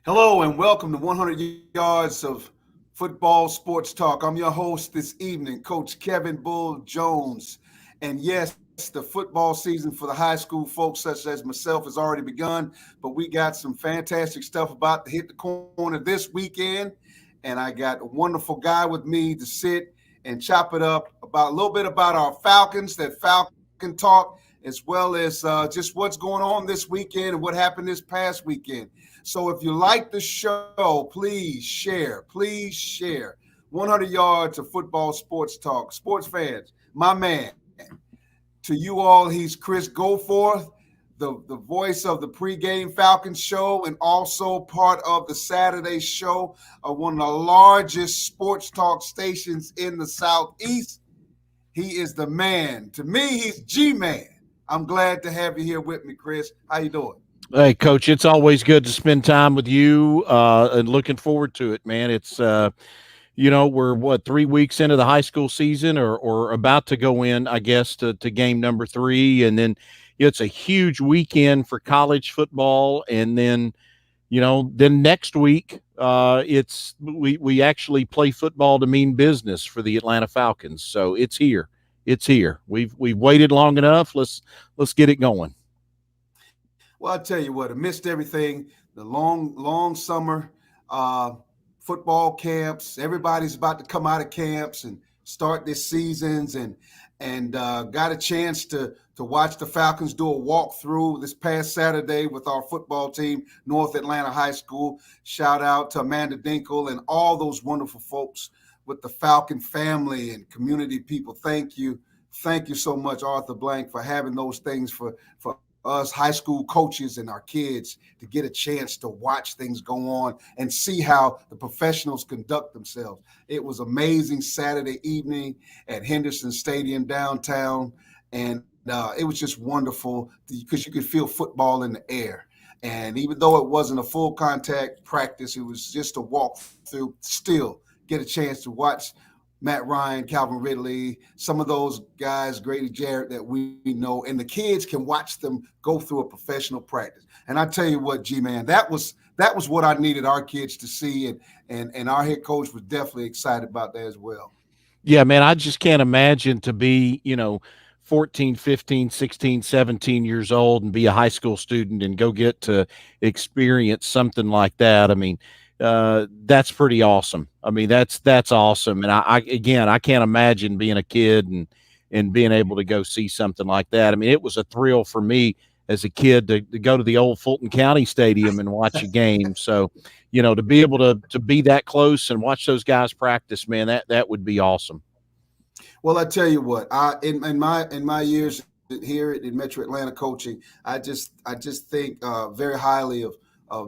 Hello and welcome to 100 Yards of Football Sports Talk. I'm your host this evening, Coach Kevin Bull Jones. And yes, the football season for the high school folks such as myself has already begun, but we got some fantastic stuff about to hit the corner this weekend. And I got a wonderful guy with me to sit and chop it up about a little bit about our Falcons, that Falcon talk, as well as just what's going on this weekend and what happened this past weekend. So if you like the show, please share. Please share. 100 Yards of Football Sports Talk. Sports fans, my man. To you all, he's Chris Goforth, the voice of the pregame Falcons show and also part of the Saturday show of one of the largest sports talk stations in the Southeast. He is the man. To me, he's G-Man. I'm glad to have you here with me, Chris. How you doing? Hey, Coach, it's always good to spend time with you and looking forward to it, man. It's, we're 3 weeks into the high school season or about to go in, I guess, to game number 3. And then it's a huge weekend for college football. And then, then next week, we actually play football to mean business for the Atlanta Falcons. So it's here. It's here. We've waited long enough. Let's get it going. Well, I'll tell you what, amidst everything, the long summer football camps, everybody's about to come out of camps and start their seasons and got a chance to watch the Falcons do a walkthrough this past Saturday with our football team, North Atlanta High School. Shout out to Amanda Dinkle and all those wonderful folks with the Falcon family and community people. Thank you. Thank you so much, Arthur Blank, for having those things for us high school coaches and our kids to get a chance to watch things go on and see how the professionals conduct themselves. It was amazing Saturday evening at Henderson Stadium downtown, and it was just wonderful because you could feel football in the air. And even though it wasn't a full contact practice, it was just a walk through, still get a chance to watch Matt Ryan, Calvin Ridley, some of those guys, Grady Jarrett that we know, and the kids can watch them go through a professional practice. And I tell you what, G-Man, that was what I needed our kids to see, and our head coach was definitely excited about that as well. Yeah, man, I just can't imagine to be, 14, 15, 16, 17 years old and be a high school student and go get to experience something like that. I mean, that's pretty awesome. I mean, that's awesome. And I can't imagine being a kid and being able to go see something like that. I mean, it was a thrill for me as a kid to go to the old Fulton County Stadium and watch a game. So, to be able to be that close and watch those guys practice, man, that would be awesome. Well, I tell you what, in my years here in Metro Atlanta coaching, I just think very highly of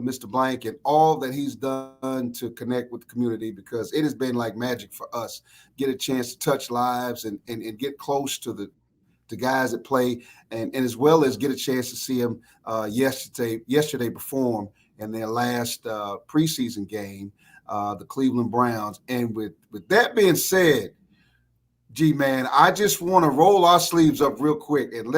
Mr. Blank and all that he's done to connect with the community, because it has been like magic for us. Get a chance to touch lives and get close to the guys that play, and as well as get a chance to see them yesterday perform in their last preseason game, the Cleveland Browns. And with that being said, G-Man, I just want to roll our sleeves up real quick and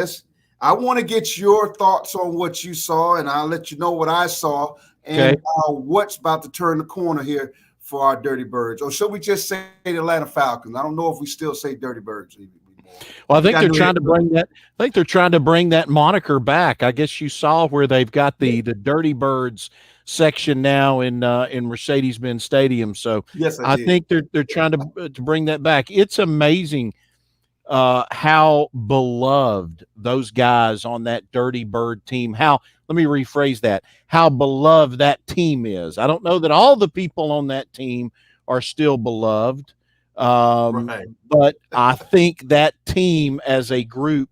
I want to get your thoughts on what you saw, and I'll let you know what I saw and what's about to turn the corner here for our Dirty Birds. Or should we just say the Atlanta Falcons? I don't know if we still say Dirty Birds anymore. Well, I think they're trying to bring that. I think they're trying to bring that moniker back. I guess you saw where they've got the Dirty Birds section now in Mercedes-Benz Stadium. So yes, I think they're trying to bring that back. It's amazing how beloved those guys on that Dirty Bird team, let me rephrase that, how beloved that team is. I don't know that all the people on that team are still beloved, right. But I think that team as a group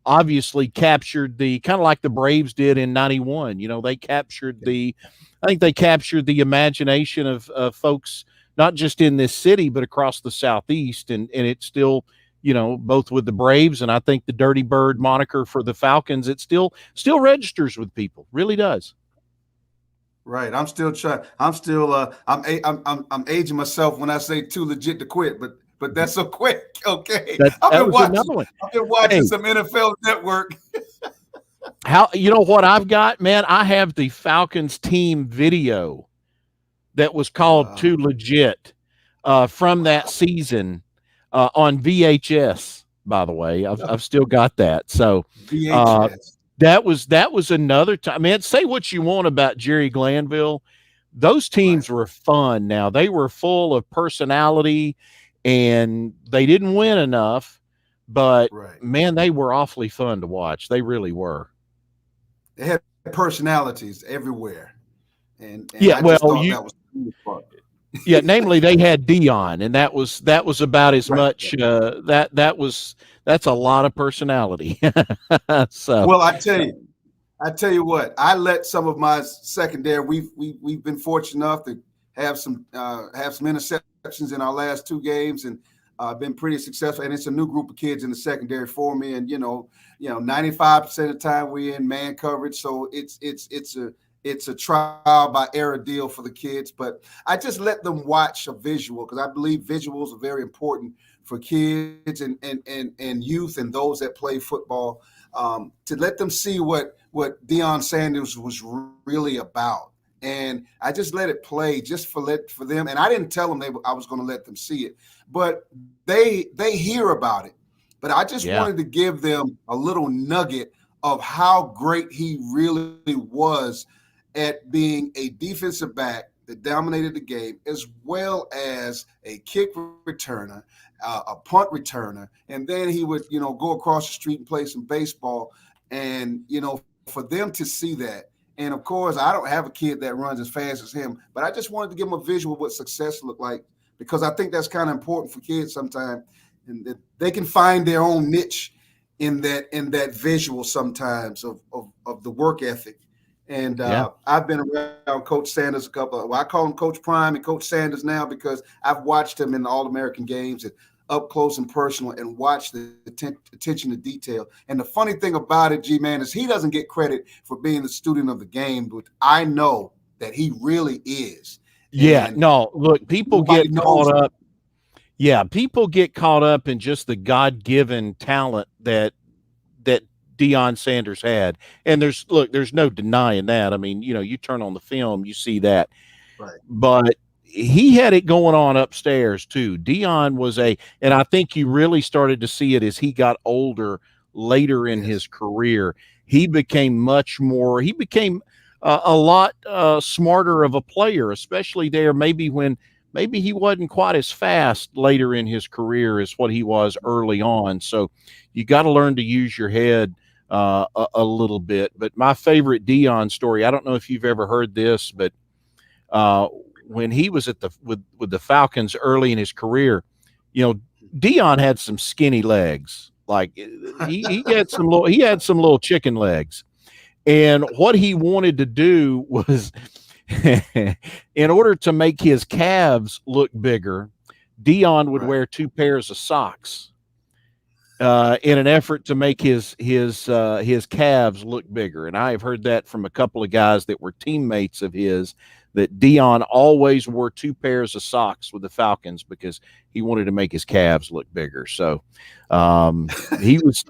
obviously captured the, kind of like the Braves did in 91. They captured I think they captured the imagination of folks, not just in this city, but across the Southeast. And it's still, both with the Braves and I think the Dirty Bird moniker for the Falcons, it still registers with people. Really does. Right. I'm still trying. I'm aging myself when I say too legit to quit, but that's so quick. Okay. I've been watching some NFL Network. How you know what I've got, man? I have the Falcons team video that was called Wow. Too Legit from that Wow. season on VHS. By the way, I've still got that. So uh, VHS. that was another time. Man, say what you want about Jerry Glanville. Those Right. teams were fun. Now they were full of personality, and they didn't win enough, but Right. man, they were awfully fun to watch. They really were. They had personalities everywhere, and Yeah, I just well, thought you that was really fun. yeah, namely they had Dion, and that was about as Right. much that's a lot of personality. So Well, I tell you what, I let some of my secondary. We've been fortunate enough to have some interceptions in our last two games, and been pretty successful. And it's a new group of kids in the secondary for me. And 95% of the time we're in man coverage, so it's a trial by error deal for the kids. But I just let them watch a visual because I believe visuals are very important for kids and youth and those that play football, to let them see what Deion Sanders was really about. And I just let it play just for them. And I didn't tell them I was going to let them see it, but they hear about it. But I just yeah, wanted to give them a little nugget of how great he really was at being a defensive back that dominated the game, as well as a kick returner, a punt returner, and then he would, go across the street and play some baseball. And for them to see that, and of course, I don't have a kid that runs as fast as him, but I just wanted to give him a visual of what success looked like because I think that's kind of important for kids sometimes, and that they can find their own niche in that visual sometimes of the work ethic. And yeah. I've been around Coach Sanders I call him Coach Prime and Coach Sanders now because I've watched him in the All-American games and up close and personal and watched the attention to detail. And the funny thing about it, G-Man, is he doesn't get credit for being the student of the game, but I know that he really is. Yeah, And no, look, people nobody get knows caught it. up. Yeah, people get caught up in just the God-given talent that Deion Sanders had. And there's no denying that. I mean, you turn on the film, you see that. Right. But he had it going on upstairs too. Dion was and I think you really started to see it as he got older later in his Yes. career. He became a lot smarter of a player, especially there, maybe he wasn't quite as fast later in his career as what he was early on. So you got to learn to use your head a little bit. But my favorite Dion story, I don't know if you've ever heard this, but uh, when he was with the Falcons early in his career, you know, Dion had some skinny legs. Like he had some little chicken legs. And what he wanted to do was in order to make his calves look bigger, Dion would Right. wear two pairs of socks in an effort to make his calves look bigger. And I have heard that from a couple of guys that were teammates of his, that Dion always wore two pairs of socks with the Falcons because he wanted to make his calves look bigger. So he was,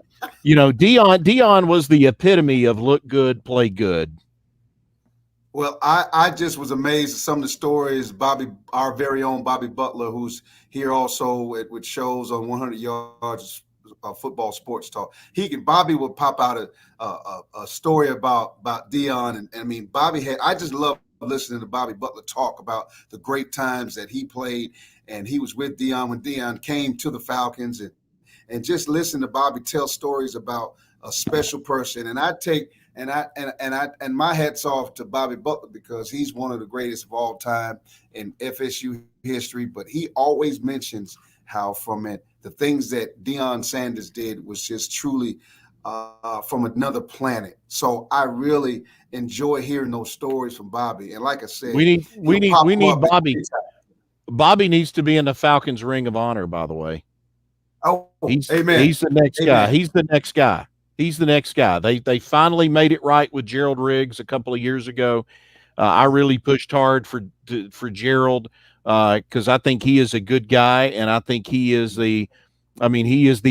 Dion was the epitome of look good, play good. Well, I just was amazed at some of the stories. Our very own Bobby Butler, who's here also with shows on 100 Yards Football Sports Talk. Bobby would pop out a story about Dion, and I mean Bobby had. I just love listening to Bobby Butler talk about the great times that he played, and he was with Dion when Dion came to the Falcons, and just listen to Bobby tell stories about a special person. And I take and my hats off to Bobby Butler because he's one of the greatest of all time in FSU history. But he always mentions how the things that Deion Sanders did was just truly from another planet. So I really enjoy hearing those stories from Bobby. And like I We said, need we he'll need pop we need up Bobby. anytime. Bobby needs to be in the Falcons Ring of Honor, by the way. Oh, amen, He's the next guy. amen. He's the next guy. He's the next guy. They finally made it right with Gerald Riggs a couple of years ago. I really pushed hard for Gerald because I think he is a good guy, and I think he is the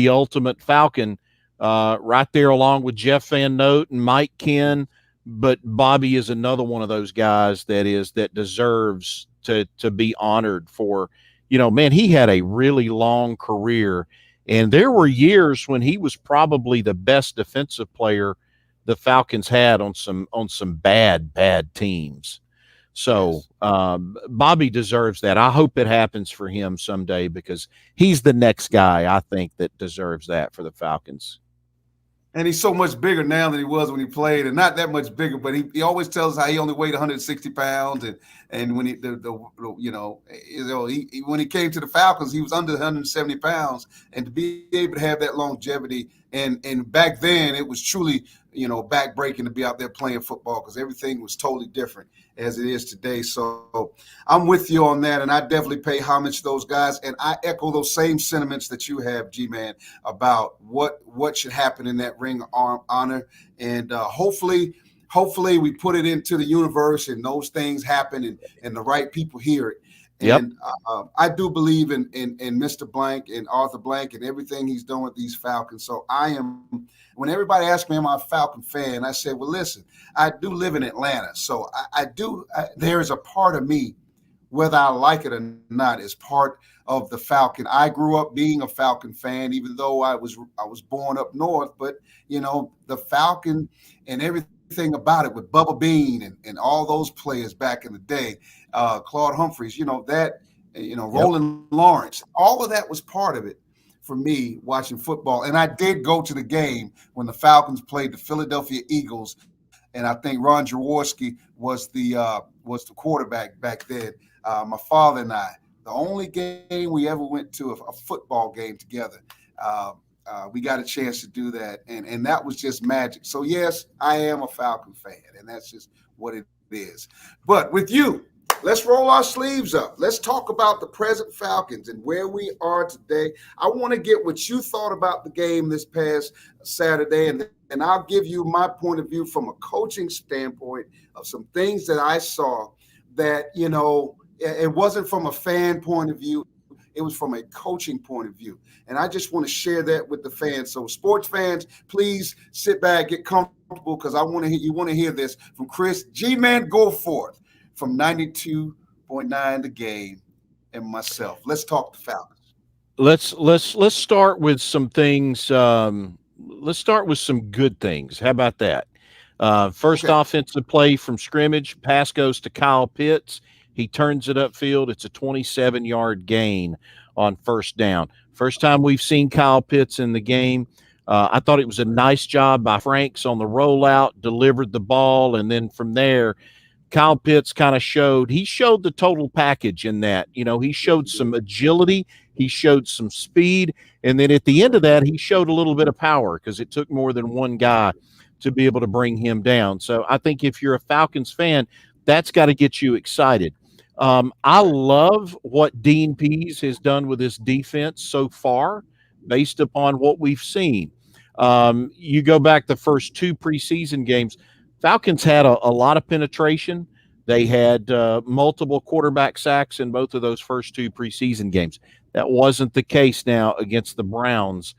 ultimate Falcon. right there along with Jeff Van Note and Mike Ken. But Bobby is another one of those guys that deserves to be honored for, man, he had a really long career. And there were years when he was probably the best defensive player the Falcons had on some bad teams. So Yes. Bobby deserves that. I hope it happens for him someday because he's the next guy I think that deserves that for the Falcons. And he's so much bigger now than he was when he played, and not that much bigger. But he always tells us how he only weighed 160 pounds, and when he when he came to the Falcons, he was under 170 pounds, and to be able to have that longevity, and back then it was truly backbreaking to be out there playing football because everything was totally different as it is today. So I'm with you on that, and I definitely pay homage to those guys, and I echo those same sentiments that you have, G-Man, about what should happen in that ring of honor, and hopefully we put it into the universe and those things happen and the right people hear it. Yep. And I do believe in Mr. Blank and Arthur Blank and everything he's done with these Falcons. So when everybody asks me, am I a Falcon fan? I say, well, listen, I do live in Atlanta. So there is a part of me, whether I like it or not, is part of the Falcon. I grew up being a Falcon fan, even though I was born up north. But the Falcon and everything about it with Bubba Bean and all those players back in the day, Claude Humphreys, Roland Lawrence, all of that was part of it for me watching football. And I did go to the game when the Falcons played the Philadelphia Eagles, and I think Ron Jaworski was the quarterback back then. My father and I, the only game we ever went to, a football game together. We got a chance to do that, and that was just magic. So yes, I am a Falcon fan, and that's just what it is. But with you, let's roll our sleeves up. Let's talk about the present Falcons and where we are today. I want to get what you thought about the game this past Saturday, and I'll give you my point of view from a coaching standpoint of some things that I saw that, it wasn't from a fan point of view. It was from a coaching point of view. And I just want to share that with the fans. So sports fans, please sit back, get comfortable, because you want to hear this from Chris G-Man Goforth from 92.9 The Game and myself. Let's talk the Falcons. Let's start with some things. Let's start with some good things. How about that? First Okay. offensive play from scrimmage, pass goes to Kyle Pitts. He turns it upfield. It's a 27-yard gain on first down. First time we've seen Kyle Pitts in the game. I thought it was a nice job by Franks on the rollout, delivered the ball, and then from there, Kyle Pitts kind of showed the total package in that. He showed some agility, he showed some speed, and then at the end of that, he showed a little bit of power because it took more than one guy to be able to bring him down. So I think if you're a Falcons fan, that's got to get you excited. I love what Dean Pease has done with this defense so far, based upon what we've seen. You go back the first two preseason games, Falcons had a lot of penetration. They had multiple quarterback sacks in both of those first two preseason games. That wasn't the case now against the Browns.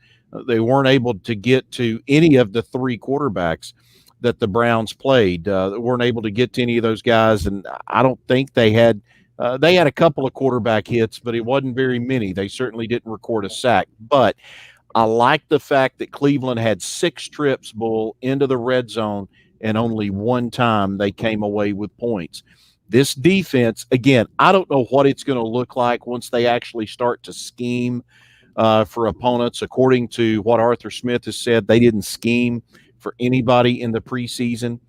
They weren't able to get to any of the three quarterbacks that the Browns played. They weren't able to get to any of those guys, and I don't think they had a couple of quarterback hits, but it wasn't very many. They certainly didn't record a sack. But I like the fact that Cleveland had 6 trips, Bull, into the red zone, and only one time they came away with points. This defense, again, I don't know what it's going to look like once they actually start to scheme for opponents. According to what Arthur Smith has said, they didn't scheme for anybody in the preseason,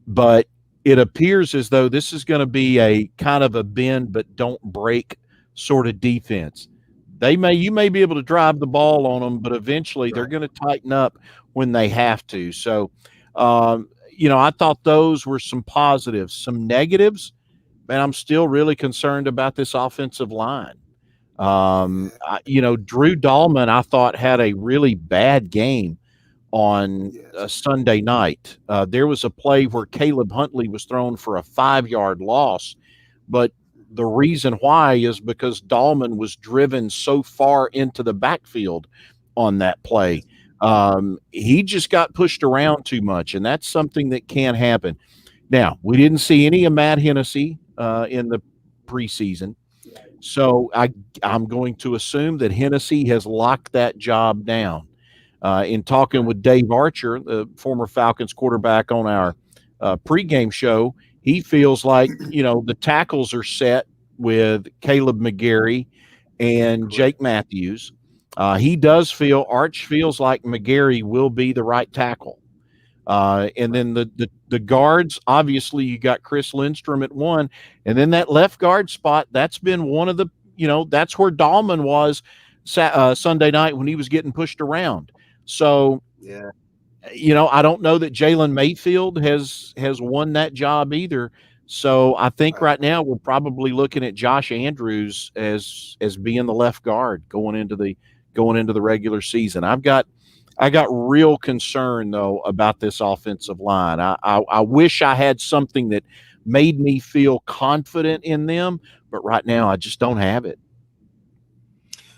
but it appears as though this is going to be a kind of a bend but don't break sort of defense. You may be able to drive the ball on them, but eventually they're going to tighten up when they have to. So, I thought those were some positives. Some negatives, man, I'm still really concerned about this offensive line. Drew Dalman, I thought, had a really bad game on Sunday night. There was a play where Caleb Huntley was thrown for a 5-yard loss, but the reason why is because Dalman was driven so far into the backfield on that play. He just got pushed around too much, and that's something that can happen. Now, we didn't see any of Matt Hennessy in the preseason, so I'm going to assume that Hennessy has locked that job down. In talking with Dave Archer, the former Falcons quarterback, on our pregame show, he feels like the tackles are set with Caleb McGarry and Jake Matthews. He does feel Arch feels like McGarry will be the right tackle. And then the guards, obviously, you got Chris Lindstrom at one, and then that left guard spot. That's been one of the that's where Dalman was Sunday night when he was getting pushed around. So Yeah. I don't know that Jalen Mayfield has won that job either. So I think right now we're probably looking at Josh Andrews as being the left guard going into the regular season. I got real concern though about this offensive line. I wish I had something that made me feel confident in them, but right now I just don't have it.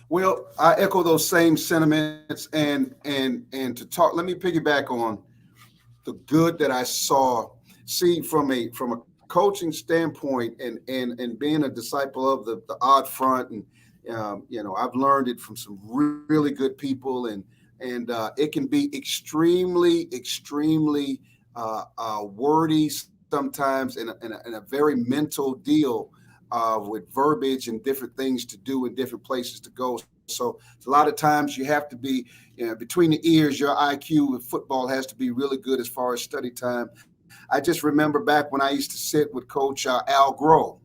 Well, I echo those same sentiments, and to talk. Let me piggyback on the good that I saw. See, from a coaching standpoint, and being a disciple of the odd front, and I've learned it from some really good people, and it can be extremely wordy sometimes, and a very mental deal. With verbiage and different things to do and different places to go. So a lot of times you have to be between the ears. Your IQ with football has to be really good as far as study time. I just remember back when I used to sit with Coach Al Groh,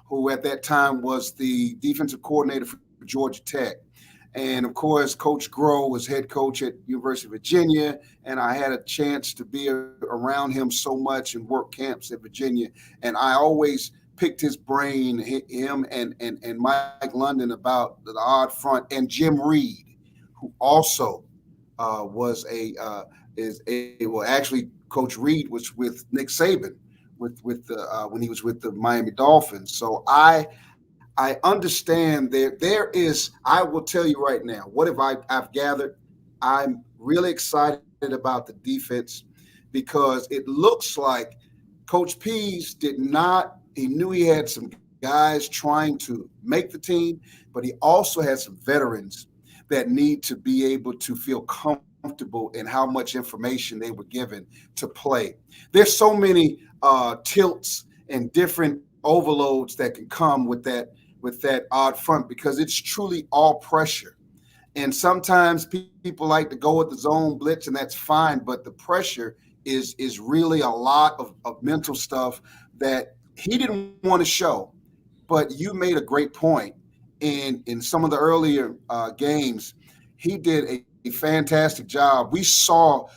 who at that time was the defensive coordinator for Georgia Tech. And of course, Coach Groh was head coach at University of Virginia, and I had a chance to be around him so much and work camps at Virginia. And I always picked his brain, him and Mike London, about the odd front, and Jim Reed, who also was actually Coach Reed was with Nick Saban when he was with the Miami Dolphins. So I understand there is. I will tell you right now, what have I've gathered. I'm really excited about the defense because it looks like Coach Pease did not. He knew he had some guys trying to make the team, but he also had some veterans that need to be able to feel comfortable in how much information they were given to play. There's so many tilts and different overloads that can come with that odd front because it's truly all pressure. And sometimes people like to go with the zone blitz, and that's fine, but the pressure is really a lot of mental stuff that he didn't want to show. But you made a great point. In some of the earlier games, he did a fantastic job. We saw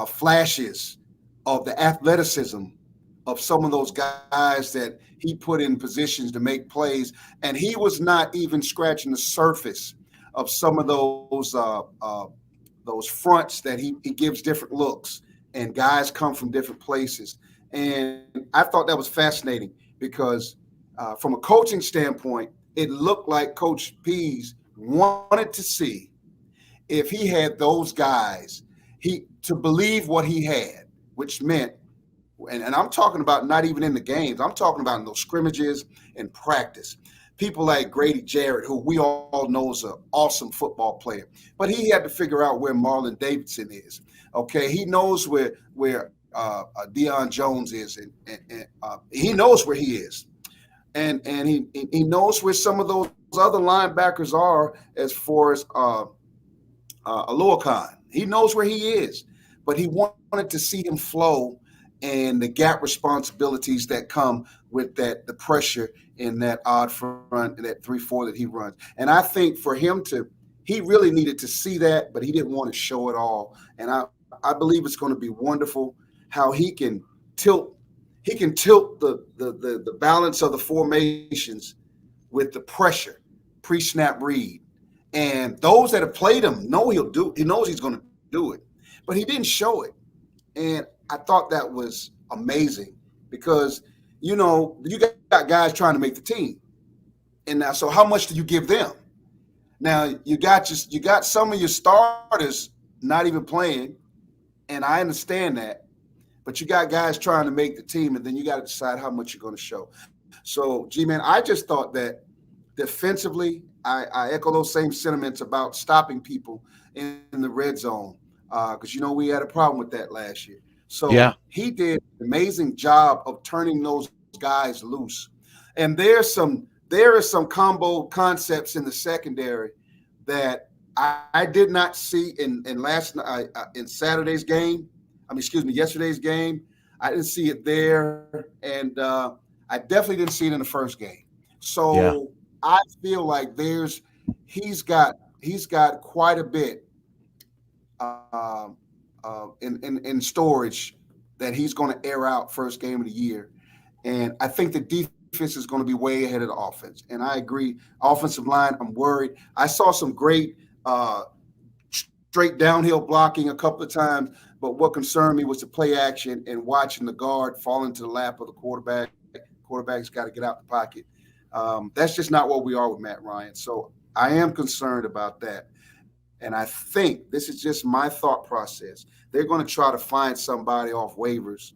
flashes of the athleticism of some of those guys that he put in positions to make plays, and he was not even scratching the surface of some of those fronts that he gives different looks, and guys come from different places. And I thought that was fascinating because from a coaching standpoint, it looked like Coach Pease wanted to see if he had those guys to believe what he had, which meant, and I'm talking about not even in the games, I'm talking about in those scrimmages and practice. People like Grady Jarrett, who we all know is an awesome football player, but he had to figure out where Marlon Davidson is. Okay, he knows where Deion Jones is, and he knows where he is, and he knows where some of those other linebackers are as far as Aloha Khan. He knows where he is, but he wanted to see him flow and the gap responsibilities that come with that, the pressure in that odd front, that 3-4 that he runs. And I think for him he really needed to see that, but he didn't want to show it all. And I believe it's going to be wonderful how he can tilt the balance of the formations with the pressure, pre-snap read. And those that have played him know he knows he's going to do it, but he didn't show it. And I thought that was amazing because, you got guys trying to make the team. And now, so how much do you give them? Now you got some of your starters not even playing, and I understand that. But you got guys trying to make the team, and then you got to decide how much you're going to show. So, G-Man, I just thought that defensively, I echo those same sentiments about stopping people in the red zone because, we had a problem with that last year. Yeah. So he did an amazing job of turning those guys loose. And there is some combo concepts in the secondary that I did not see in last night in Saturday's game. Yesterday's game. I didn't see it there, and I definitely didn't see it in the first game. Yeah. So I feel like he's got quite a bit in storage that he's going to air out first game of the year, and I think the defense is going to be way ahead of the offense. And I agree, offensive line, I'm worried. I saw some great straight downhill blocking a couple of times, but what concerned me was the play action and watching the guard fall into the lap of the quarterback. Quarterback's got to get out the pocket. That's just not what we are with Matt Ryan. So I am concerned about that. And I think this is just my thought process. They're going to try to find somebody off waivers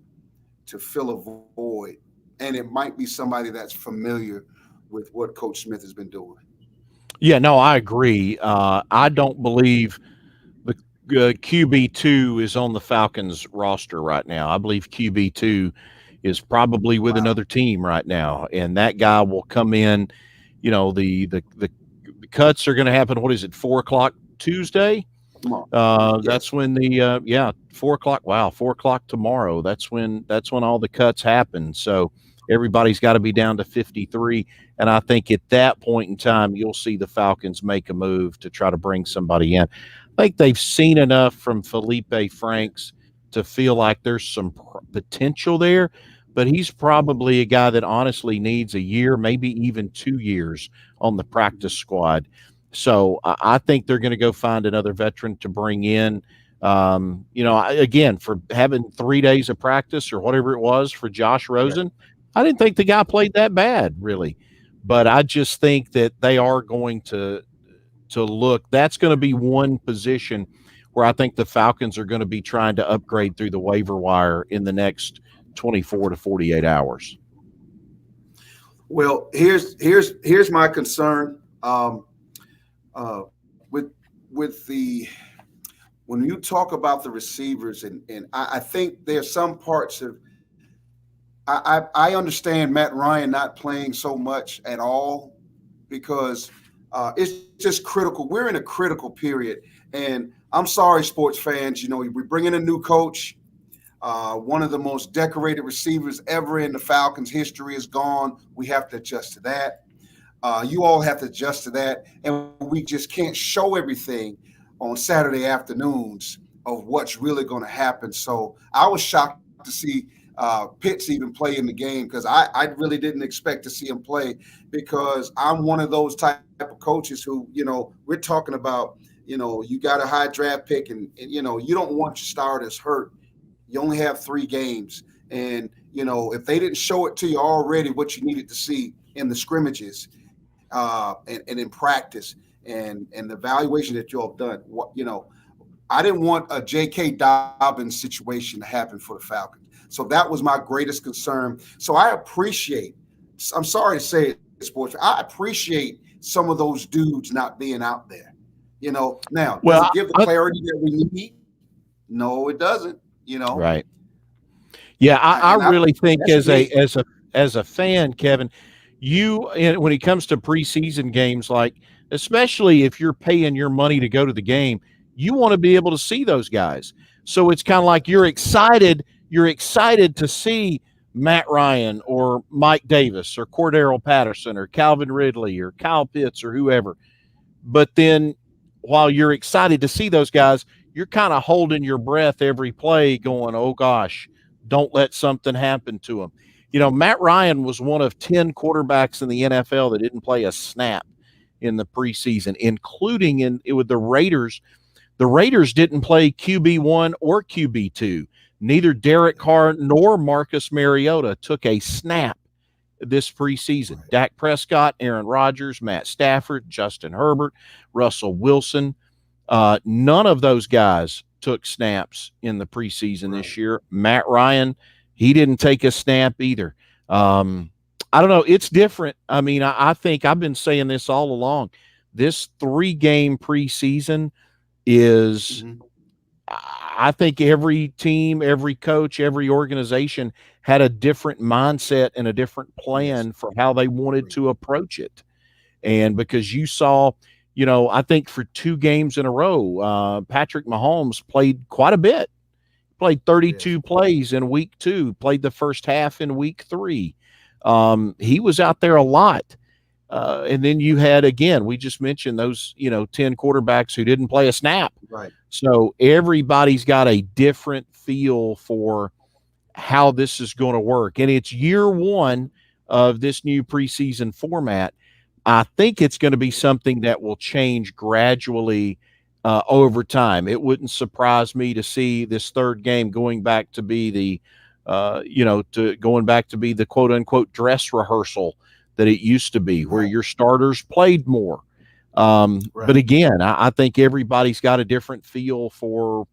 to fill a void. And it might be somebody that's familiar with what Coach Smith has been doing. Yeah, no, I agree. I don't believe the QB2 is on the Falcons roster right now. I believe QB2 is probably with another team right now, and that guy will come in. The cuts are going to happen. What is it? 4:00 Tuesday. That's when the 4:00. Wow, 4:00 tomorrow. That's when all the cuts happen. So everybody's got to be down to 53. And I think at that point in time, you'll see the Falcons make a move to try to bring somebody in. I think they've seen enough from Felipe Franks to feel like there's some potential there, but he's probably a guy that honestly needs a year, maybe even 2 years on the practice squad. So I think they're going to go find another veteran to bring in. Again, for having 3 days of practice or whatever it was for Josh Rosen, I didn't think the guy played that bad, really. But I just think that they are going to look. That's going to be one position where I think the Falcons are going to be trying to upgrade through the waiver wire in the next 24 to 48 hours. Well, here's my concern with the when you talk about the receivers, and I think there's some parts of I understand Matt Ryan not playing so much at all because it's just critical. We're in a critical period, and I'm sorry, sports fans. We bring in a new coach. One of the most decorated receivers ever in the Falcons' history is gone. We have to adjust to that. You all have to adjust to that, and we just can't show everything on Saturday afternoons of what's really going to happen. So I was shocked to see Pitts even play in the game because I really didn't expect to see him play because I'm one of those type of coaches who, we're talking about, you got a high draft pick and you don't want your starters hurt. You only have 3 games. And, if they didn't show it to you already what you needed to see in the scrimmages and in practice and the evaluation that you all have done, I didn't want a J.K. Dobbins situation to happen for the Falcons. So that was my greatest concern. So I appreciate, I'm sorry to say it, sports, I appreciate some of those dudes not being out there. Now, does it give the clarity that we need? No, it doesn't. Right. Yeah, I really think as a fan, Kevin, when it comes to preseason games, like especially if you're paying your money to go to the game, you want to be able to see those guys. So it's kind of like you're excited to see Matt Ryan or Mike Davis or Cordero Patterson or Calvin Ridley or Kyle Pitts or whoever. But then while you're excited to see those guys, you're kind of holding your breath every play going, oh gosh, don't let something happen to him. Matt Ryan was one of 10 quarterbacks in the NFL that didn't play a snap in the preseason, including with the Raiders. The Raiders didn't play QB1 or QB2. Neither Derek Carr nor Marcus Mariota took a snap this preseason. Dak Prescott, Aaron Rodgers, Matt Stafford, Justin Herbert, Russell Wilson, None of those guys took snaps in the preseason Right. this year. Matt Ryan, he didn't take a snap either. Um, I don't know. It's different. I mean, I think I've been saying this all along. This 3 game preseason is, Mm-hmm. I think every team, every coach, every organization had a different mindset and a different Yes. plan for how they wanted Agree. to approach it. And because you saw, I think for 2 games in a row, Patrick Mahomes played quite a bit, played Yes. 32 plays in week 2, played the first half in week 3. He was out there a lot. And then you had, again, we just mentioned those, 10 quarterbacks who didn't play a snap. Right. So everybody's got a different feel for how this is going to work. And it's year 1 of this new preseason format. I think it's going to be something that will change gradually over time. It wouldn't surprise me to see this 3rd game going back to be the quote unquote dress rehearsal that it used to be, where Right. your starters played more. But Right. again, I think everybody's got a different feel for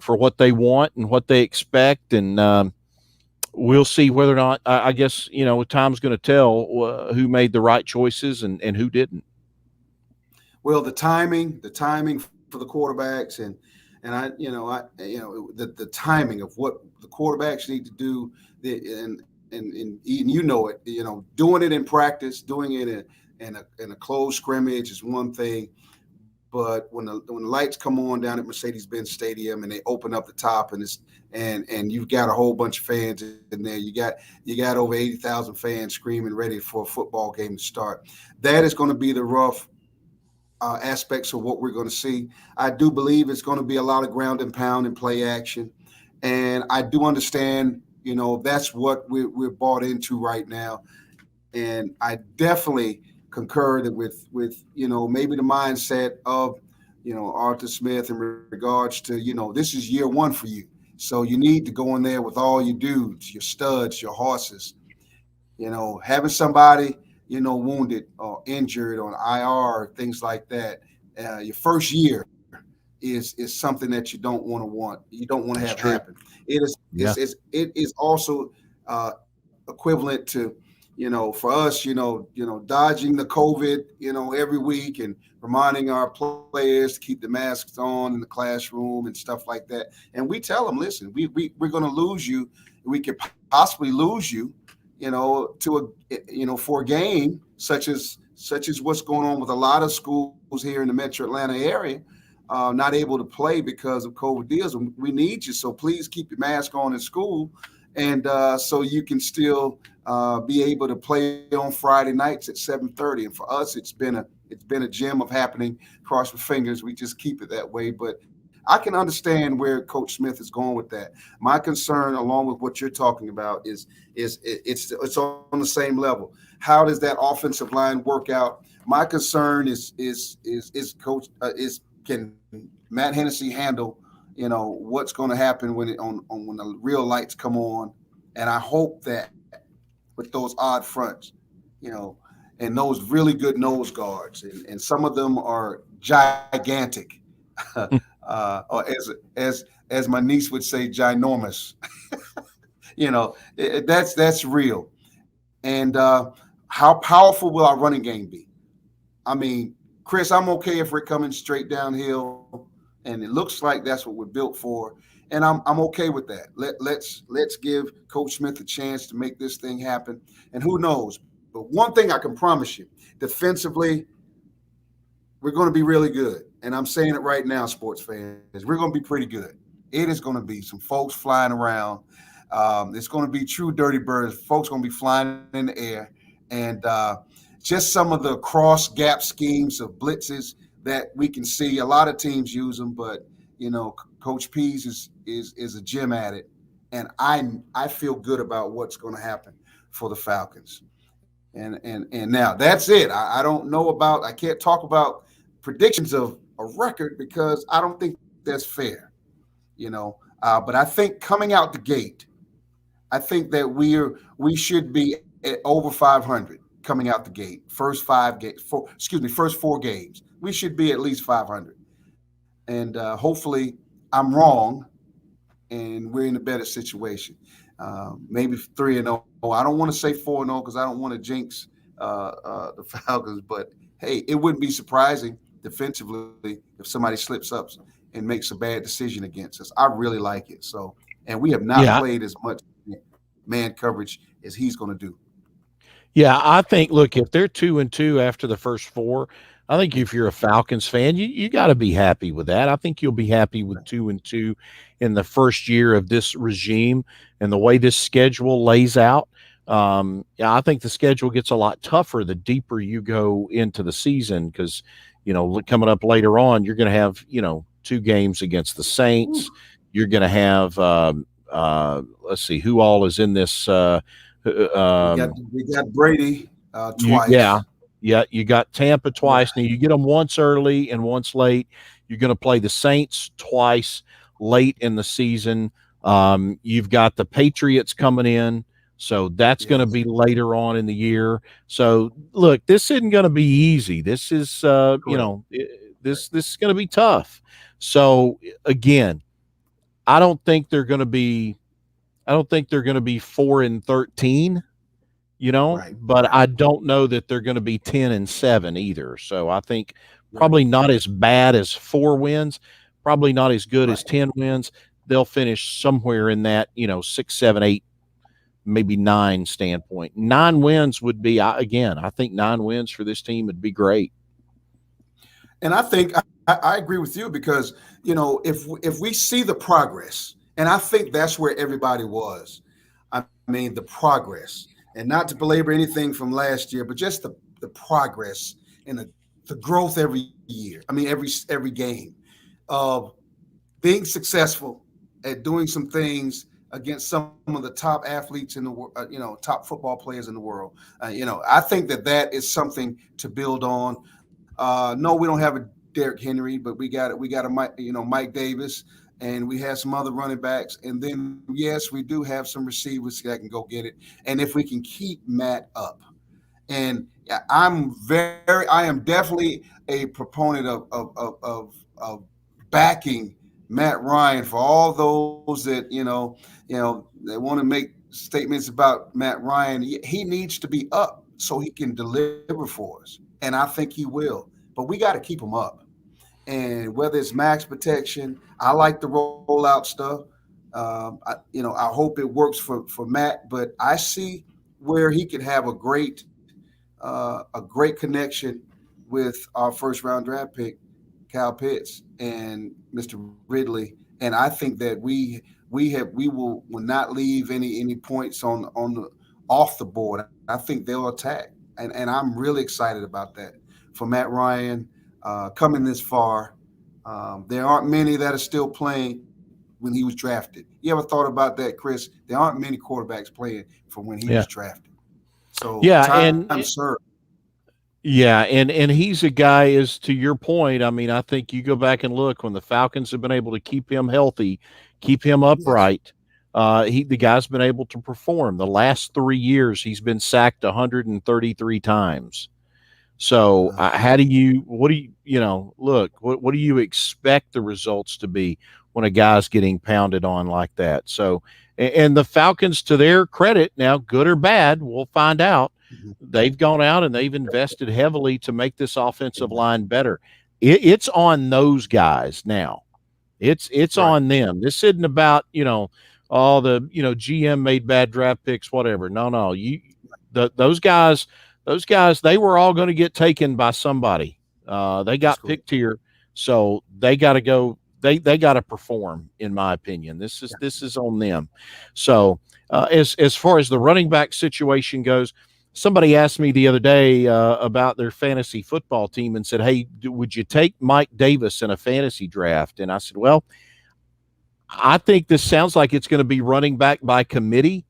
what they want and what they expect, and we'll see whether or not. I guess time's going to tell who made the right choices and who didn't. Well, the timing for the quarterbacks, and the timing of what the quarterbacks need to do, and Eden, it, doing it in practice, doing it in a closed scrimmage is one thing, but when the lights come on down at Mercedes-Benz Stadium and they open up the top and you've got a whole bunch of fans in there, you got over 80,000 fans screaming ready for a football game to start. That is going to be the rough aspects of what we're going to see. I do believe it's going to be a lot of ground and pound and play action, and I do understand. That's what we're bought into right now, and I definitely concur that with maybe the mindset of Arthur Smith in regards to this is year 1 for you, so you need to go in there with all your dudes, your studs, your horses. Having somebody wounded or injured on IR, things like that. Your first year is something that you don't want to That's have true. happen. It is also equivalent to for us dodging the COVID every week and reminding our players to keep the masks on in the classroom and stuff like that. And we tell them, listen, we're going to lose you. We could possibly lose you to for a game such as what's going on with a lot of schools here in the Metro Atlanta area, not able to play because of COVID deals. We need you, so please keep your mask on in school, and so you can still be able to play on Friday nights at 7:30. And for us, it's been a gem of happening. Cross your fingers, we just keep it that way. But I can understand where Coach Smith is going with that. My concern, along with what you're talking about, it's on the same level. How does that offensive line work out? My concern is Coach is can Matt Hennessy handle what's going to happen when the real lights come on, and I hope that with those odd fronts, you know, and those really good nose guards, and some of them are gigantic. Or as my niece would say, ginormous. That's real. And how powerful will our running game be? I mean, Chris, I'm okay if we're coming straight downhill, and it looks like that's what we're built for, and I'm okay with that. Let's give Coach Smith a chance to make this thing happen, and who knows? But one thing I can promise you, defensively, we're going to be really good. And I'm saying it right now, sports fans, we're going to be pretty good. It is going to be some folks flying around. It's going to be true dirty birds. Folks going to be flying in the air. And just some of the cross gap schemes of blitzes that we can see. A lot of teams use them, but Coach Pease is a gem at it. And I feel good about what's going to happen for the Falcons. And now that's it. I don't know about. I can't talk about predictions of a record because I don't think that's fair. But I think coming out the gate, I think that we should be at over 500 coming out the gate. First 4 games, we should be at least 500. and hopefully I'm wrong, and we're in a better situation. Maybe 3-0. I don't want to say 4-0 because I don't want to jinx the Falcons. But hey, it wouldn't be surprising defensively if somebody slips up and makes a bad decision against us. I really like it. So, and we have not Yeah. played as much man coverage as he's going to do. Yeah, I think look, if they're 2-2 after the first four, I think if you're a Falcons fan, you got to be happy with that. I think you'll be happy with 2-2 in the first year of this regime and the way this schedule lays out. Yeah, I think the schedule gets a lot tougher the deeper you go into the season because, coming up later on, you're going to have, two games against the Saints. You're going to have, let's see, who all is in this. We got Brady twice. Yeah, you got Tampa twice. Yeah. Now you get them once early and once late. You're going to play the Saints twice late in the season. You've got the Patriots coming in, so that's going to be later on in the year. So look, this isn't going to be easy. This is this is going to be tough. So again, I don't think they're going to be 4-13, Right. but I don't know that they're going to be 10-7 either. So I think probably not as bad as 4 wins, probably not as good as 10 wins. They'll finish somewhere in that, 6, 7, 8, maybe 9 standpoint. 9 wins would be, I think 9 wins for this team would be great. And I think I agree with you because, if we see the progress, and I think that's where everybody was. I mean, the progress. And not to belabor anything from last year, but just the progress and the growth every year. I mean, every game of being successful at doing some things against some of the top athletes in the world, top football players in the world. I think that is something to build on. No, we don't have a Derrick Henry, but we got a Mike Davis. And we have some other running backs. And then, yes, we do have some receivers that can go get it. And if we can keep Matt up. And I am definitely a proponent of backing Matt Ryan for all those that, they want to make statements about Matt Ryan. He needs to be up so he can deliver for us. And I think he will. But we got to keep him up. And whether it's max protection, I like the rollout stuff. I hope it works for Matt, but I see where he could have a great connection with our first round draft pick, Kyle Pitts and Mr. Ridley. And I think that we will not leave any points on the off the board. I think they'll attack, and I'm really excited about that for Matt Ryan. Coming this far, there aren't many that are still playing when he was drafted. You ever thought about that, Chris? There aren't many quarterbacks playing from when he was drafted. So time served. Yeah, and he's a guy, as to your point. I mean, I think you go back and look when the Falcons have been able to keep him healthy, keep him upright. The guy's been able to perform. The last 3 years, he's been sacked 133 times. So what do you expect the results to be when a guy's getting pounded on like that? So, and the Falcons, to their credit, now good or bad, we'll find out. They've gone out and they've invested heavily to make this offensive line better. It's on those guys now. It's on them. This isn't about, all the, GM made bad draft picks, whatever. No, those guys, they were all going to get taken by somebody. They got picked here, so they got to go. They got to perform, in my opinion. This is on them. So as far as the running back situation goes, somebody asked me the other day about their fantasy football team and said, "Hey, would you take Mike Davis in a fantasy draft?" And I said, "Well, I think this sounds like it's going to be running back by committee."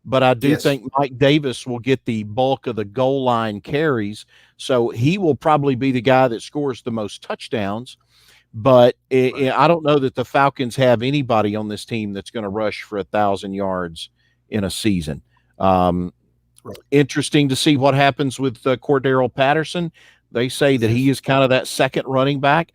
But I do think Mike Davis will get the bulk of the goal line carries. So he will probably be the guy that scores the most touchdowns. But I don't know that the Falcons have anybody on this team that's going to rush for 1,000 yards in a season. Interesting to see what happens with Cordero Patterson. They say that he is kind of that second running back.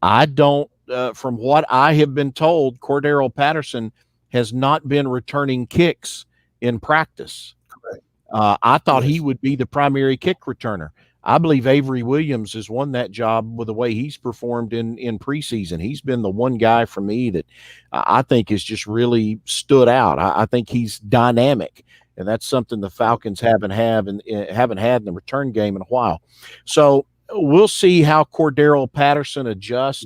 I don't from what I have been told, Cordero Patterson has not been returning kicks in practice. Correct. I thought he Yes. would be the primary kick returner. I believe Avery Williams has won that job with the way he's performed in preseason. He's been the one guy for me that I think has just really stood out. I think he's dynamic, and that's something the Falcons haven't had in the return game in a while. So we'll see how Cordero Patterson adjusts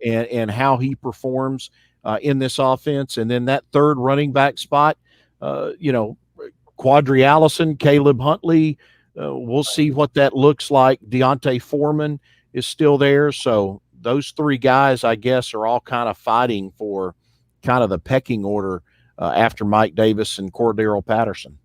and how he performs in this offense. And then that third running back spot, Quadri Allison, Caleb Huntley. We'll see what that looks like. Deontay Foreman is still there. So those three guys, I guess, are all kind of fighting for kind of the pecking order after Mike Davis and Cordero Patterson.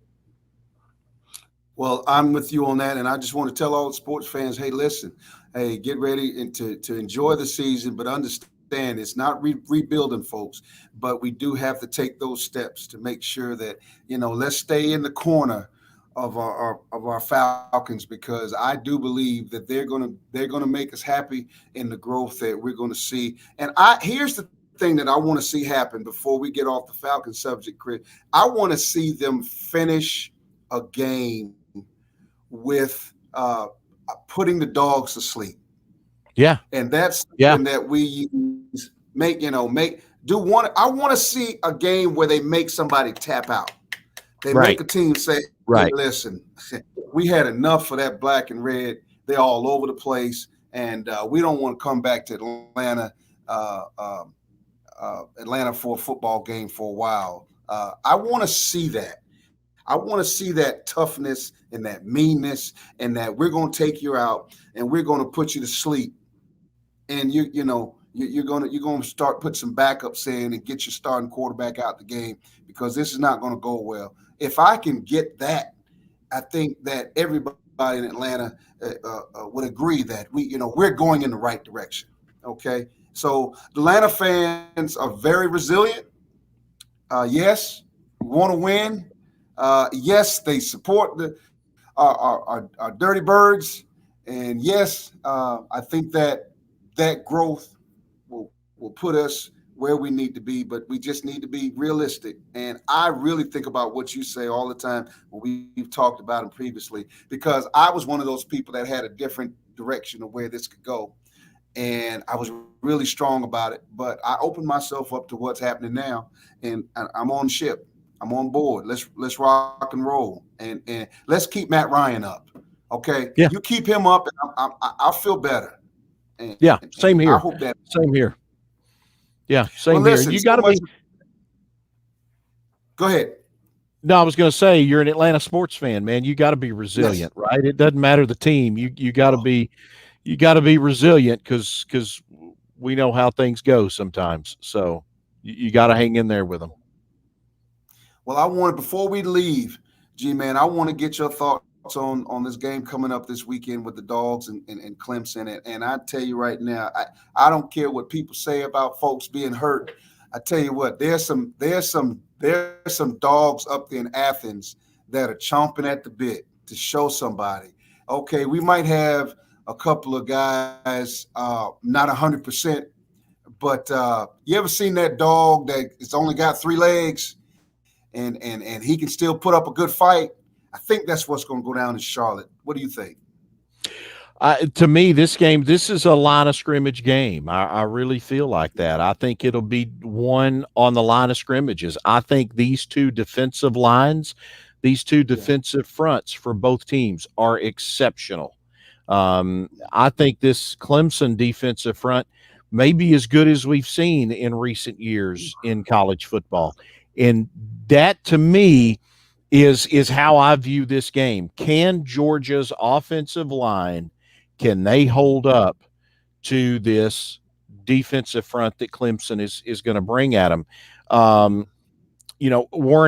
Well, I'm with you on that, and I just want to tell all the sports fans, hey, listen, hey, get ready and to enjoy the season, but understand it's not rebuilding, folks, but we do have to take those steps to make sure that, let's stay in the corner of our Falcons, because I do believe that they're gonna make us happy in the growth that we're going to see. And here's the thing that I want to see happen before we get off the Falcons subject, Chris. I want to see them finish a game with putting the dogs to sleep. Yeah. And that's something that we use. I want to see a game where they make somebody tap out. They make a team say, hey, listen, we had enough of that black and red. They're all over the place, and we don't want to come back to Atlanta for a football game for a while. I want to see that. I want to see that toughness and that meanness, and that we're going to take you out and we're going to put you to sleep. And you're going to start put some backups in and get your starting quarterback out the game, because this is not going to go well. If I can get that, I think that everybody in Atlanta would agree that we're going in the right direction. Okay, so the Atlanta fans are very resilient. Yes, we want to win. Yes, they support our Dirty Birds, and yes, I think that growth will put us where we need to be, but we just need to be realistic. And I really think about what you say all the time when we've talked about it previously, because I was one of those people that had a different direction of where this could go, and I was really strong about it. But I opened myself up to what's happening now, and I'm on ship. I'm on board. Let's rock and roll, and let's keep Matt Ryan up. Okay, yeah. You keep him up, and I'll feel better. And, same here. I hope that. Same here. Yeah, same here. Listen, you got to be. Go ahead. No, I was going to say, you're an Atlanta sports fan, man. You got to be resilient, right? It doesn't matter the team. You got to be resilient, because we know how things go sometimes. So you got to hang in there with them. Well, before we leave, G-Man, I want to get your thoughts on this game coming up this weekend with the Dogs and Clemson. And I tell you right now, I don't care what people say about folks being hurt. I tell you what, there's some dogs up there in Athens that are chomping at the bit to show somebody. Okay, we might have a couple of guys not 100%, but you ever seen that dog that has only got 3 legs and he can still put up a good fight? I think that's what's going to go down in Charlotte. What do you think? To me, this is a line of scrimmage game. I really feel like that. I think it'll be one on the line of scrimmages. I think these two defensive lines, these two defensive fronts for both teams are exceptional. I think this Clemson defensive front may be as good as we've seen in recent years in college football. And that, to me, is how I view this game. Can Georgia's offensive line, can they hold up to this defensive front that Clemson is going to bring at them? Warren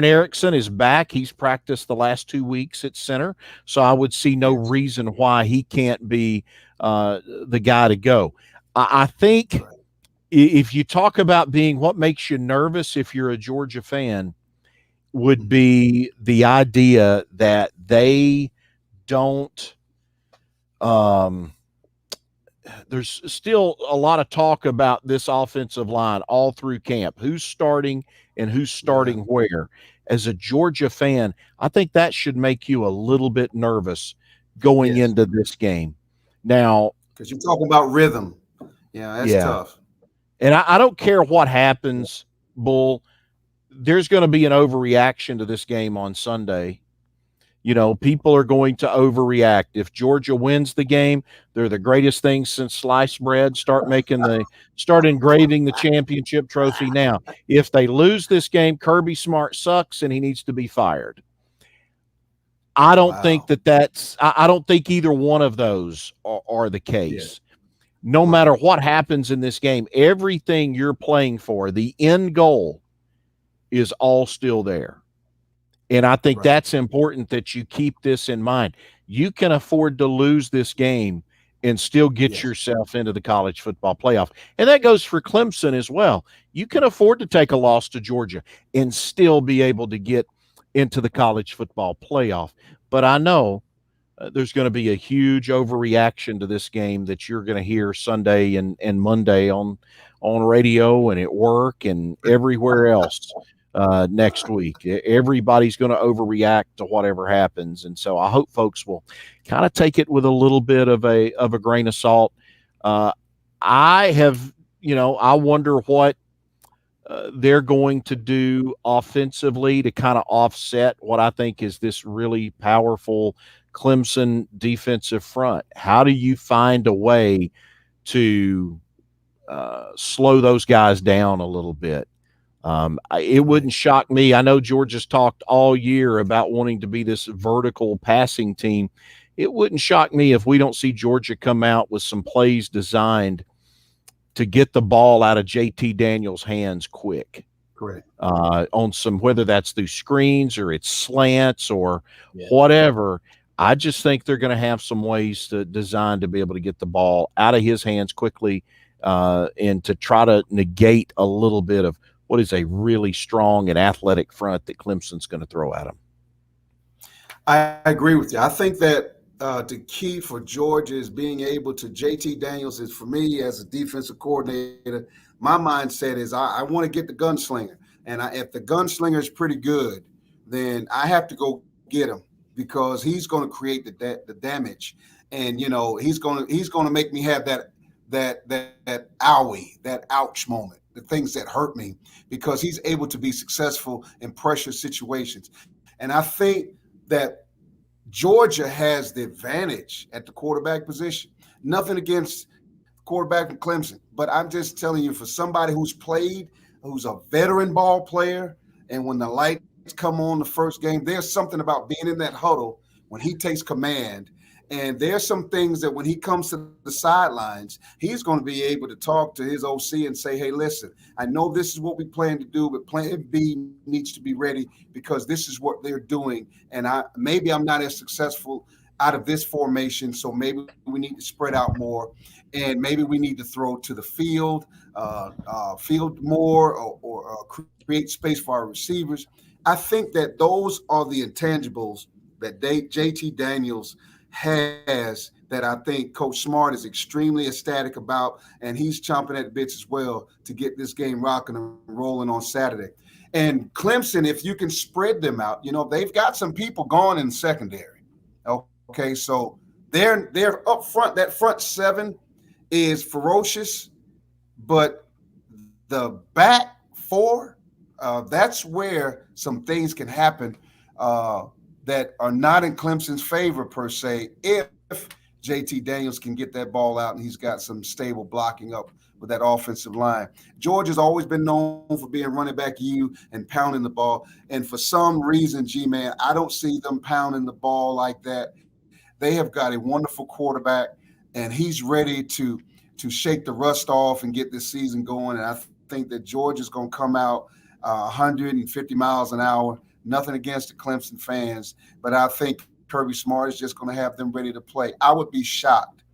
Erickson is back. He's practiced the last 2 weeks at center, so I would see no reason why he can't be the guy to go. I think if you talk about being what makes you nervous if you're a Georgia fan, would be the idea that they don't there's still a lot of talk about this offensive line all through camp. Who's starting and who's Yeah. starting where? As a Georgia fan, I think that should make you a little bit nervous going Yes. into this game. Now, Because you're talking about rhythm. Yeah, that's yeah, tough. and I don't care what happens, Bull. There's going to be an overreaction to this game on Sunday. People are going to overreact. If Georgia wins the game, they're the greatest thing since sliced bread. Start engraving the championship trophy now. If they lose this game, Kirby Smart sucks and he needs to be fired. I don't think Wow. I don't think either one of those are the Yeah. case. No Right. matter what happens in this game, everything you're playing for, the end goal, is all still there. And I think Right. that's important that you keep this in mind. You can afford to lose this game and still get Yes. yourself into the college football playoff. And that goes for Clemson as well. You can afford to take a loss to Georgia and still be able to get into the college football playoff. But I know there's going to be a huge overreaction to this game that you're going to hear Sunday and Monday on radio and at work and everywhere else next week. Everybody's going to overreact to whatever happens, and so I hope folks will kind of take it with a little bit of a grain of salt. Uh, I have, I wonder what they're going to do offensively to kind of offset what I think is this really powerful Clemson defensive front. How do you find a way to slow those guys down a little bit? It Right. wouldn't shock me. I know Georgia's talked all year about wanting to be this vertical passing team. It wouldn't shock me if we don't see Georgia come out with some plays designed to get the ball out of JT Daniels' hands quick Correct. on some, whether that's through screens or it's slants or Yeah. whatever. I just think they're going to have some ways to design to be able to get the ball out of his hands quickly and to try to negate a little bit of what is a really strong and athletic front that Clemson's going to throw at him. I agree with you. I think that the key for Georgia is being able to, JT Daniels is, for me as a defensive coordinator, my mindset is I want to get the gunslinger. And if the gunslinger is pretty good, then I have to go get him because he's going to create the damage. And, he's going to make me have that owie, that ouch moment, the things that hurt me, because he's able to be successful in pressure situations. And I think that Georgia has the advantage at the quarterback position. Nothing against quarterback from Clemson, but I'm just telling you, for somebody who's played, who's a veteran ball player, and when the lights come on the first game, there's something about being in that huddle when he takes command. And there's some things that when he comes to the sidelines, he's going to be able to talk to his OC and say, hey, listen, I know this is what we plan to do, but plan B needs to be ready because this is what they're doing. And maybe I'm not as successful out of this formation, so maybe we need to spread out more, and maybe we need to throw to the field more, or create space for our receivers. I think that those are the intangibles that JT Daniels has that I think Coach Smart is extremely ecstatic about, and he's chomping at the bits as well to get this game rocking and rolling on Saturday. And Clemson, if you can spread them out, they've got some people gone in secondary. Okay, so they're up front. That front seven is ferocious, but the back four, that's where some things can happen that are not in Clemson's favor per se, if JT Daniels can get that ball out and he's got some stable blocking up with that offensive line. Georgia's always been known for being running back you and pounding the ball. And for some reason, G-Man, I don't see them pounding the ball like that. They have got a wonderful quarterback, and he's ready to shake the rust off and get this season going. And I think that Georgia's going to come out 150 miles an hour. Nothing against the Clemson fans, but I think Kirby Smart is just going to have them ready to play. I would be shocked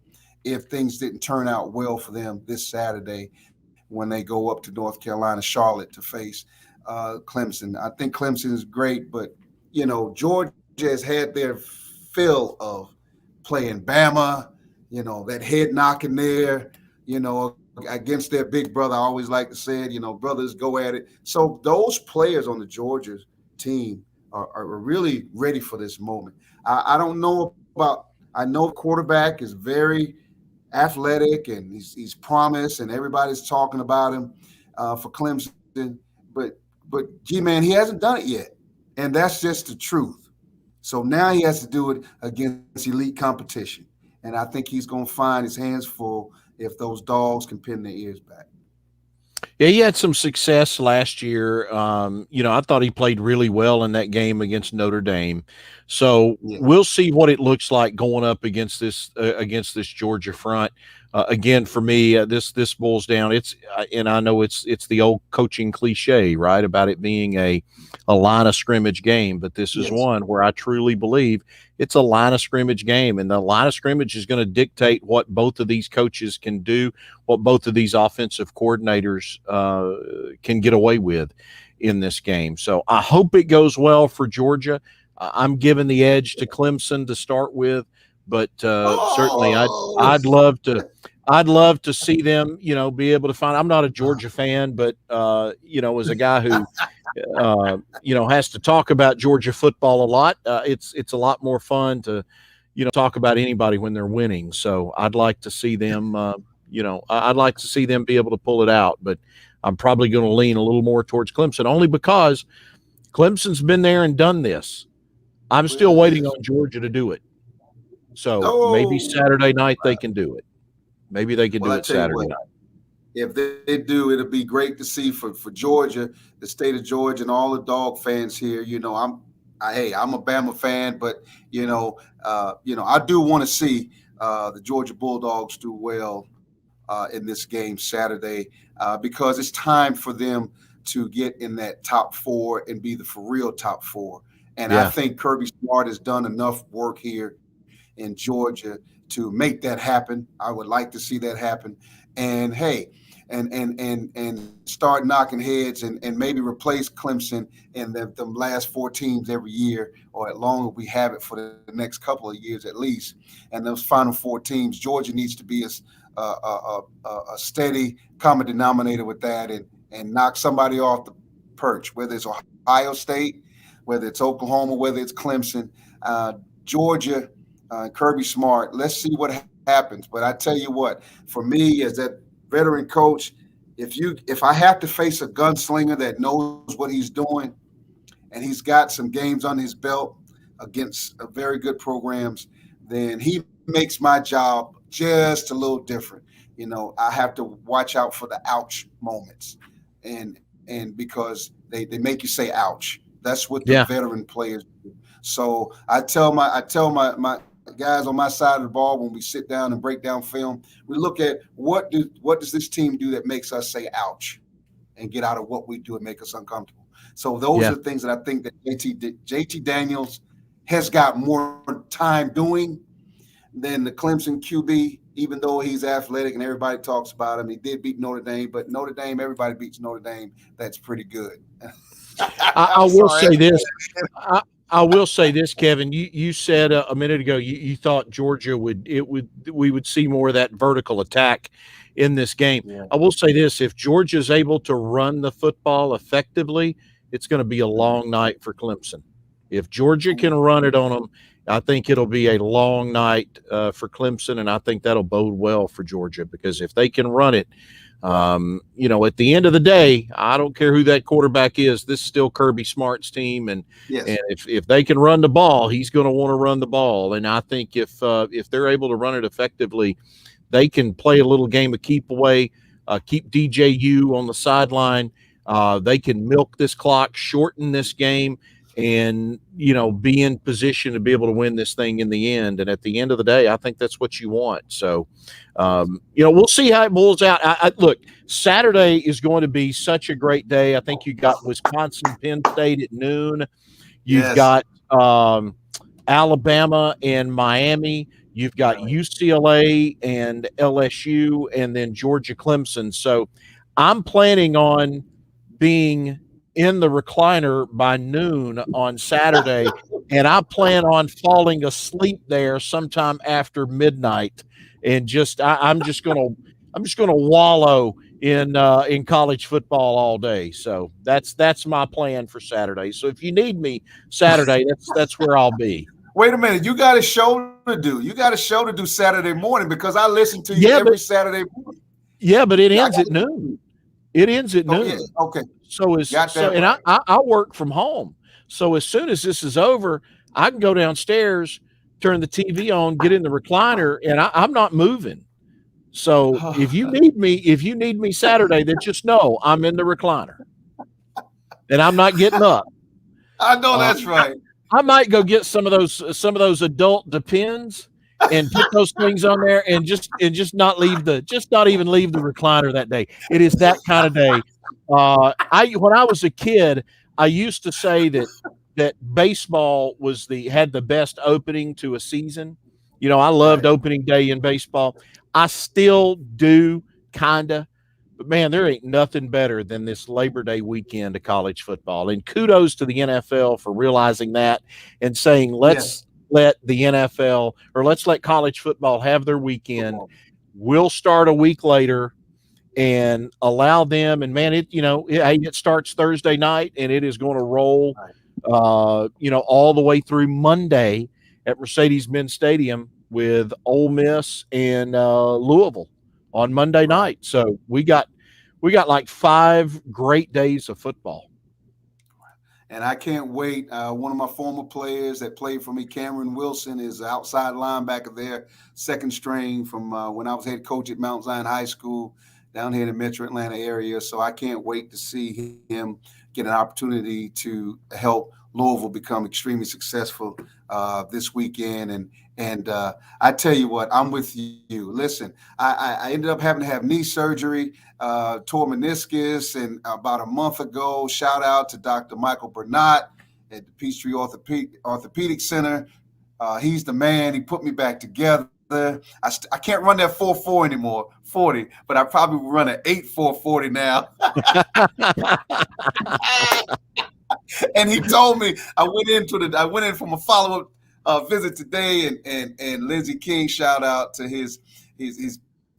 if things didn't turn out well for them this Saturday when they go up to North Carolina, Charlotte, to face Clemson. I think Clemson is great, but, Georgia has had their fill of playing Bama, that head knocking there, against their big brother. I always like to say it, brothers go at it. So those players on the Georgia team are really ready for this moment. I don't know I know the quarterback is very athletic and he's promised and everybody's talking about him for Clemson, but G-Man, he hasn't done it yet. And that's just the truth. So now he has to do it against elite competition. And I think he's going to find his hands full if those dogs can pin their ears back. Yeah, he had some success last year. I thought he played really well in that game against Notre Dame. So Yeah. we'll see what it looks like going up against this Georgia front. Again, for me, this boils down. And I know it's the old coaching cliche, right, about it being a line of scrimmage game. But this is one where I truly believe it's a line of scrimmage game, and the line of scrimmage is going to dictate what both of these coaches can do, what both of these offensive coordinators can get away with in this game. So I hope it goes well for Georgia. I'm giving the edge to Clemson to start with, but certainly I'd love to see them, be able to find. I'm not a Georgia fan, but as a guy who has to talk about Georgia football a lot, it's a lot more fun to talk about anybody when they're winning. So I'd like to see them. I'd like to see them be able to pull it out, but I'm probably going to lean a little more towards Clemson, only because Clemson's been there and done this. I'm still waiting on Georgia to do it. So maybe Saturday night they can do it. Maybe they can do it Saturday night. If they do, it'll be great to see for Georgia, the state of Georgia, and all the dog fans here. I'm a Bama fan, but I do want to see the Georgia Bulldogs do well in this game Saturday because it's time for them to get in that top four and be the for real top four. And I think Kirby Smart has done enough work here in Georgia to make that happen. I would like to see that happen. And hey, and start knocking heads and maybe replace Clemson in the last four teams every year, or as long as we have it for the next couple of years at least. And those final four teams, Georgia needs to be a steady common denominator with that and knock somebody off the perch, whether it's Ohio State, whether it's Oklahoma, whether it's Clemson, Georgia, Kirby Smart. Let's see what happens. But I tell you what, for me as that veteran coach, if I have to face a gunslinger that knows what he's doing and he's got some games on his belt against very good programs, then he makes my job just a little different. I have to watch out for the ouch moments and because they make you say ouch. That's what the veteran players do. So I tell my guys on my side of the ball when we sit down and break down film, we look at what does this team do that makes us say ouch and get out of what we do and make us uncomfortable. So those are things that I think that JT Daniels has got more time doing than the Clemson QB, even though he's athletic and everybody talks about him. He did beat Notre Dame, but Notre Dame, everybody beats Notre Dame. That's pretty good. I will say this. I will say this, Kevin. You said a minute ago you thought Georgia we would see more of that vertical attack in this game. Yeah. I will say this: if Georgia's able to run the football effectively, it's going to be a long night for Clemson. If Georgia can run it on them, I think it'll be a long night for Clemson, and I think that'll bode well for Georgia because if they can run it. At the end of the day, I don't care who that quarterback is. This is still Kirby Smart's team, and if they can run the ball, he's going to want to run the ball. And I think if they're able to run it effectively, they can play a little game of keep away, keep DJU on the sideline. They can milk this clock, shorten this game, and be in position to be able to win this thing in the end. And at the end of the day, I think that's what you want. So, we'll see how it boils out. Look, Saturday is going to be such a great day. I think you got Wisconsin, Penn State at noon. You've got Alabama and Miami. You've got UCLA and LSU, and then Georgia, Clemson. So I'm planning on being in the recliner by noon on Saturday, and I plan on falling asleep there sometime after midnight, and I'm just gonna wallow in college football all day. So that's my plan for Saturday. So if you need me Saturday, that's where I'll be. Wait a minute, you got a show to do. You got a show to do Saturday morning because I listen to you Yeah, but every Saturday morning. yeah, but it Yeah, I ends got at noon. It ends at oh yeah, noon. okay, got So that and right. I work from home. So as soon as this is over, I can go downstairs, turn the TV on, get in the recliner, and I'm not moving. So if you need me Saturday, then just know I'm in the recliner and I'm not getting up. I know Uh, that's right. I might go get some of those adult Depends and put those things on there and just not even leave the recliner that day. It is that kind of day. I when I was a kid, I used to say that baseball had the best opening to a season. You know, I loved Right. opening day in baseball. I still do kinda, but man, there ain't nothing better than this Labor Day weekend of college football. And kudos to the NFL for realizing that and saying, Yes. let's let the NFL or let's let college football have their weekend. Football. We'll start a week later and allow them. And man, it starts Thursday night and it is going to roll, Right. all the way through Monday at Mercedes-Benz Stadium with Ole Miss and Louisville on Monday Right. night. So we got like 5 great days of football. And I can't wait. One of my former players that played for me, Cameron Wilson, is outside linebacker there, second string from when I was head coach at Mount Zion High School down here in the Metro Atlanta area. So I can't wait to see him get an opportunity to help Louisville become extremely successful this weekend. And I tell you what, I'm with you. Listen, I ended up having to have knee surgery, tore meniscus, and about a month ago, shout out to Dr. Michael Bernat at the Peachtree Orthopedic Center. He's the man. He put me back together. I can't run that 4.4 anymore, 40, but I probably will run an 8.4 40 now. And he told me I went in from a follow up visit today, and Lindsey King, shout out to his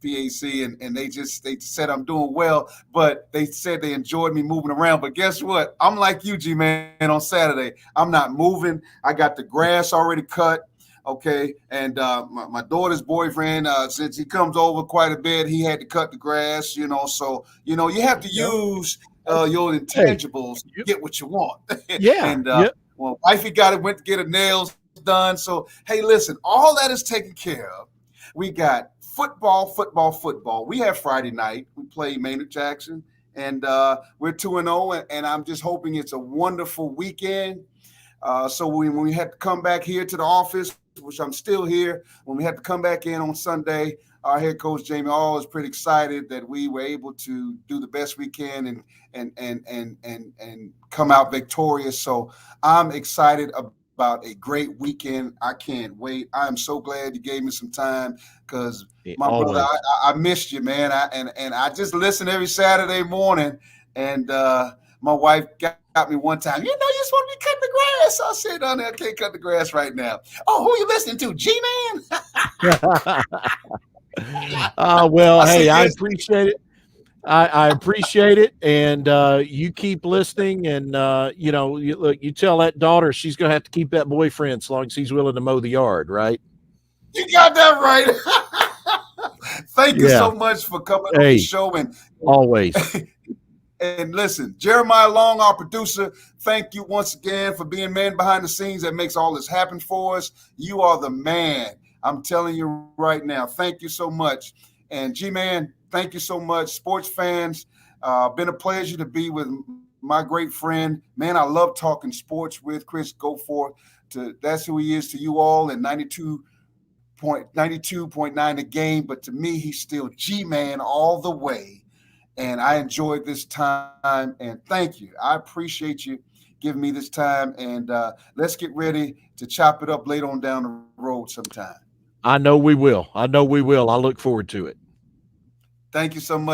PAC, and they said I'm doing well, but they said they enjoyed me moving around. But guess what? I'm like you, G man. On Saturday, I'm not moving. I got the grass already cut. Okay, and my daughter's boyfriend, since he comes over quite a bit, he had to cut the grass. So you have to use your Hey, intangibles to get what you want. yeah, And yeah. well, wifey went to get her nails done. So hey, listen, all that is taken care of. We got football, football, football. We have Friday night. We play Maynard Jackson, and we're 2-0, and I'm just hoping it's a wonderful weekend. So when we had to come back here to the office, which I'm still here, when we had to come back in on Sunday, our head coach Jamie All is pretty excited that we were able to do the best we can and come out victorious. So I'm excited about a great weekend. I can't wait. I'm so glad you gave me some time because my brother, Always. I missed you, man. And I just listen every Saturday morning, and my wife got me one time. You're supposed to be cutting the grass. I said, "Honey, I can't cut the grass right now." Oh, who you listening to, G man? Well, I said, hey, I "Yes." appreciate it. I appreciate it, and you keep listening, and you tell that daughter she's going to have to keep that boyfriend as long as he's willing to mow the yard, right? You got that right. Thank you Yeah. so much for coming on the Hey, show, and always. and listen, Jeremiah Long, our producer, thank you once again for being man behind the scenes that makes all this happen for us. You are the man. I'm telling you right now. Thank you so much. And G-Man, thank you so much. Sports fans, been a pleasure to be with my great friend. Man, I love talking sports with Chris Goforth. That's who he is to you all, and 92.9 a game. But to me, he's still G-Man all the way. And I enjoyed this time, and thank you. I appreciate you giving me this time, and let's get ready to chop it up later on down the road sometime. I know we will. I know we will. I look forward to it. Thank you so much.